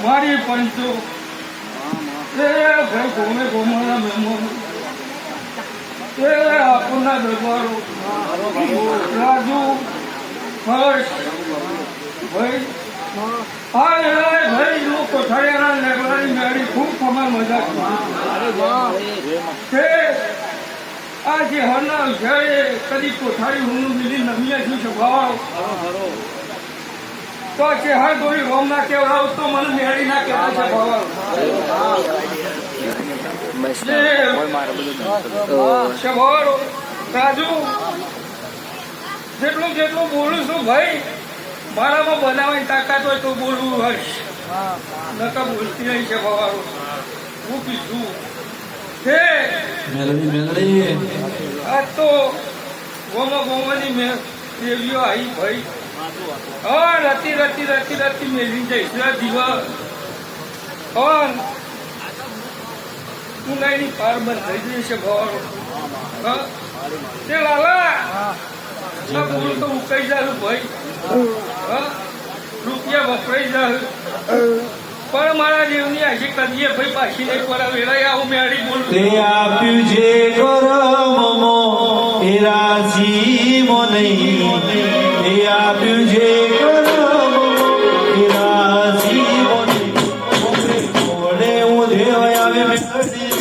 મારી પંચો ભાઈ ગોમે ગોમાના મહેમાનો આપણના દરબારો રાજુ હર્ષ ભાઈ ભાઈ લોકો થયેલા લેબરાની મેળી ખૂબ ખમા મજા છે આજે હરના વિષયે કદી કોઠારી હું મિલી નવી છું સ્વભાવ તો છે હર કોઈ રોમ ના કેવડાવ તો મને મેળી ના કેવા છે ભાવ રાજુ જેટલું બોલું છું ભાઈ મારામાં બનાવવાની તાકાત હોય તો બોલવું હર્ષ નકા બોલતી નહીં છે ભાવ હું કીધું છે આ તો ગોમાની મેં દેવીઓ આવી ભાઈ હા રતી મેળવી જઈશ દીવા ઉનાઈની પાર બંધ થઈ ગઈ છે ભવારો તે લાલા ભૂલ તો ઉકાઈ જાઉં ભાઈ રૂપિયા વપરાઈ જાઉં પણ મારા દેવની આશી કરીએ ભાઈ પાછી નહીં પડા વેરાય આવું મેળી બોલું તે આપ્યું જે કરમો એ રાજી નહીં તે આપ્યું જે કરમો એ રાજી નહીં ઓળે હું દેવાય આવે મેળવી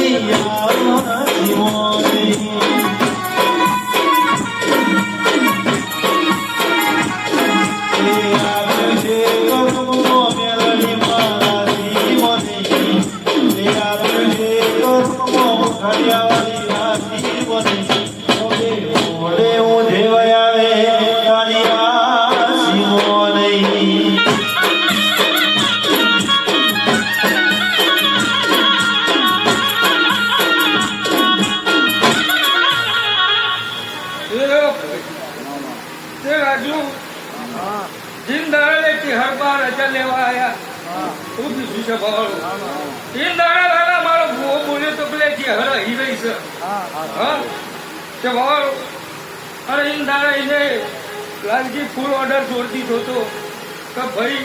મારો ભૂવો બોલ્યો તો પેલે હર હી રહી છે અને ઇન્દારા એને લાલજી ફૂલ ઓર્ડર જોડ દીધો હતો કે ભાઈ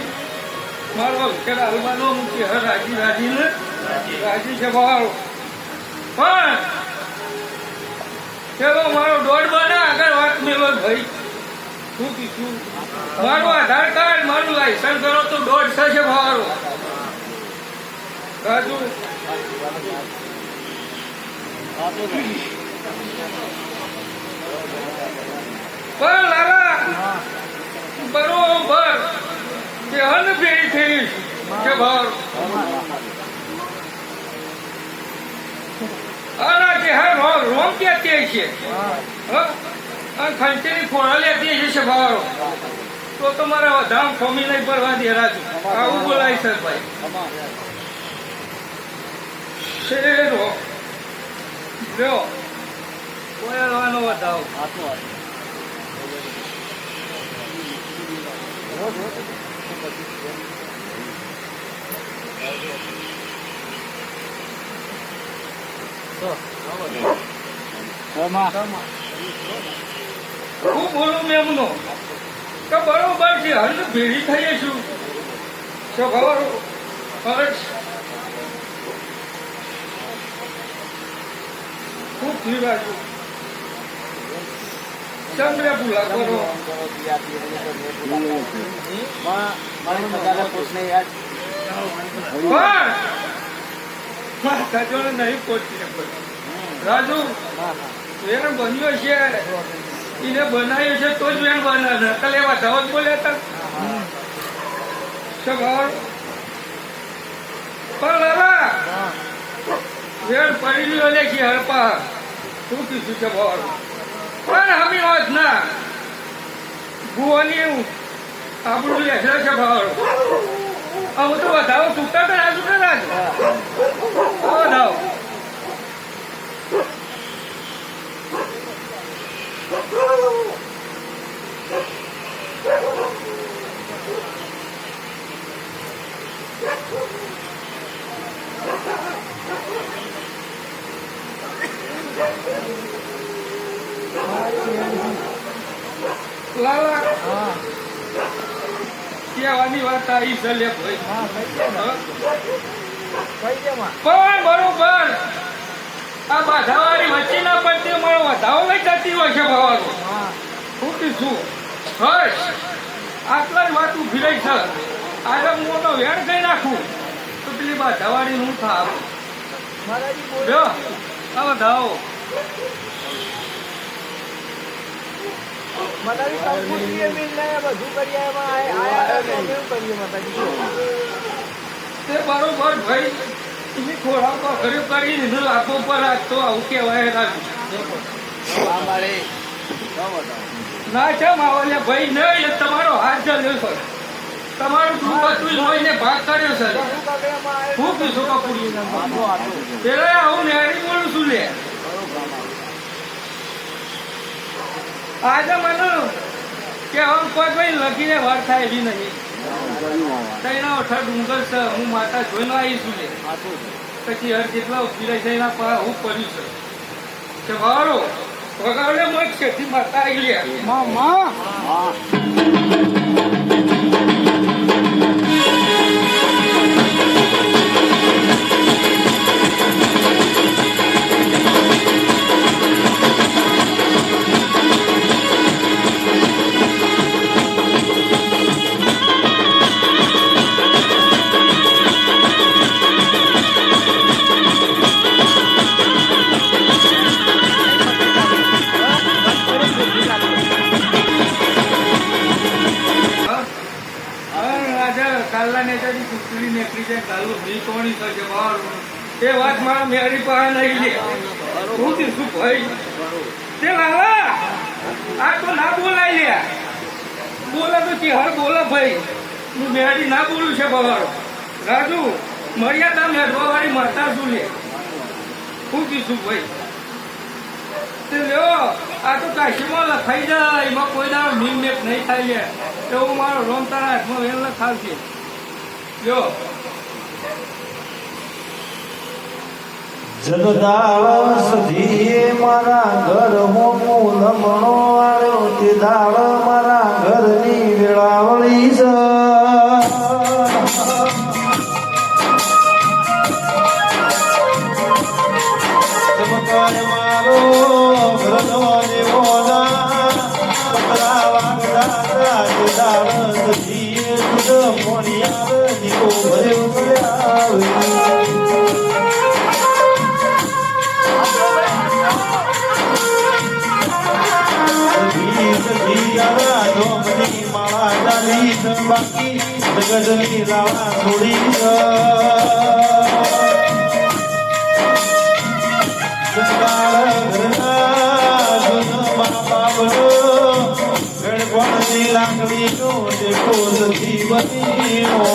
મારો અક્ષર હાલવાનો મૂકી હર રાજી છે ભાવ પણ ચલો મારો દોડ બને આગળ વાત મેળવો ભાઈ શું કીધું મારું આધાર કાર્ડ મારું લાયસન્સ કરો તો દોડ થશે ભાવારો રાજુ પણ લાલા બરોબર કે હન ભેળી થઈ કે ભાર અલા કે હા રોમ ક્યાંથી છે ખંચેની ખોળા લેતી જશે ભાવારો તો તમારા ધામ ખોમી નહીં ભરવા દે રાજુ આવું બોલાય સર ભાઈ શેરો લ્યો કોયલવાનો વધાવ હું બોલું મેમનો કે બરોબર છે હલ ભેળી થઈએ છું ખબર ખૂબ નિરાશું ચંદ્ર ભૂલા કરો પણ સજોને નહીં પહોંચી રાજુ વેણ બન્યો છે એને બનાવ્યું છે તો જ વેણ બને નકલ એવા ધાવત બોલ્યા હતા સવાર પણ લાલા વેણ પડી રહ્યો લેખી હરપા શું કીધું છે ભાવ પણ હમી વાત ના ભુવાની આપણું લેખે છે ભાવ હું તો વધાવો છૂટા તો રાજુ ને રાજુ વધાવો લાલા કહેવાની વાત આવી છે લે ભાઈ પણ બરોબર આ બાધાવાળી વચ્ચે ના પડતી મારો વધાવો લઈ જતી હોય છે ભાવાનો શું કીધું હર્ષ આટલા જ વાત ઉભી રહી છે આજે હું મોટો વેણ કઈ નાખું તો પેલી બાધાવાળી નું થાવ જો આ વધાવો તે બરોબર ભાઈ એની ખોરાક ઘરે કરીને લાખો પર તો આવું કહેવાય ના છે માવલે ભાઈ નહીં તમારો હાથ ચાલ્યો છે તમારું શું હતું જોઈને ભાગ કર્યો છે શું કીધું કપૂરી પેલા આવું નેરી બોલું છું લે આજે મને કે આમ કોઈ ભાઈ લગીને વાર થાય એવી નહીં તૈના ઓઠા ડુંગર છે હું માતા જોઈને આવીશું લે પછી હર જેટલા ઉભી રહી છે એના પર હું કર્યું છે વાળો વગાડે મોટ ખેતી માતા આવી લે એ વાત મારા મેરી પાસે નહીં લે શું શું ભાઈ તે લાલા આ તો ના બોલાય લે બોલે તો ચેહર બોલે ભાઈ હું મેરી ના બોલું છે બવારો રાજુ મર્યાદા મેળવા વાળી માતા શું લે શું કીધું ભાઈ તે લ્યો આ તો કાશીમાં લખાઈ જાય એમાં કોઈ દાડો નિર્મેક નહીં થાય લે એવું મારો રોમ તારા હાથમાં વેલ લખાવશે લ્યો જગદાળ સધી મારા ઘર હોમું લમણો આવ્યો તે દાળ મારા ઘરની વેળાવળી છે ચમકાર મારો ઘરનો જેવો ના પતરા વાગડા તે દાળ સધી દૂધ મોણી આવે દીવો ભર્યો આવે બાકી જગતની લાવા છોડી ગણપણની લાકડી નો દેખો સતી બનીનો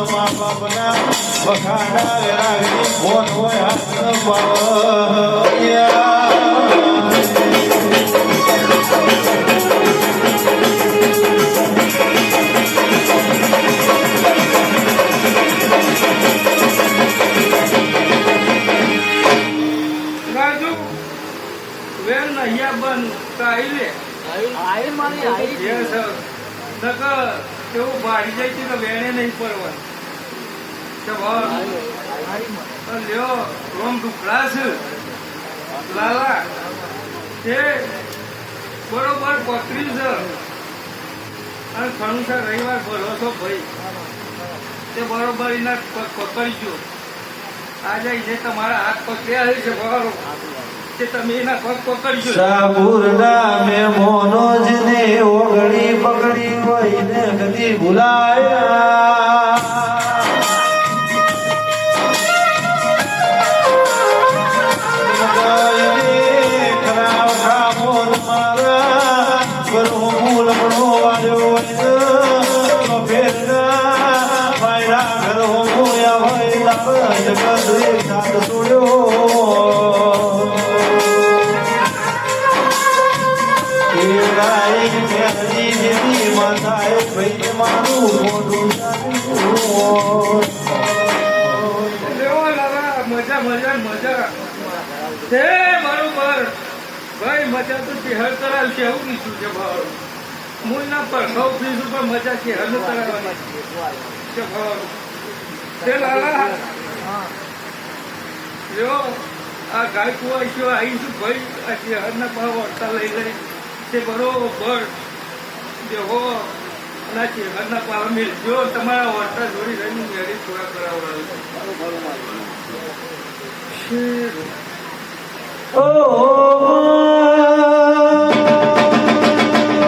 મા બાપના વખાણા રાગની ફોન હોય હાથ પાવ કેવું ભાડી જાય છે તો વેણે નહીં પડવાનું લ્યો રોમ ઢુકડા છે લાલા એ બરોબર પકડી છે અને ખણુસા રવિવાર ભરો છો ભાઈ તે બરોબર એના પકડજો આજે જે તમારા હાથ પકડ્યા છે બરોબર તે તમે એના પગ પકડજો સાબુરના મેમોનો જને ઓગળી પકડી હોય ને કદી ભૂલાયા ખરાબ ખામોન મારા કરો મૂલ મણો વાળ્યો હોય ફેરના માયરા ઘરો મોયા હોય જગત એક સાથ છોડ્યો મજા મજા મજા છે બરોબર ભાઈ મજા તો ચેહર કરાવશે એવું કીધું છે ભાવ હું ના પર સૌ ફીસ ઉપર મજા ચેહર કરાવવાની છે ભાવ તે લાલા જો આ ગાય કુવા જો આવીશું ભાઈ આ ચેહરના ભાવ વર્તા લઈ લઈ તે બરોબર જેવો ના ચેહરના ભાવ મિલજો તમારા વર્તા જોડી રહીને મેળી થોડા કરાવડાવ્યું Oh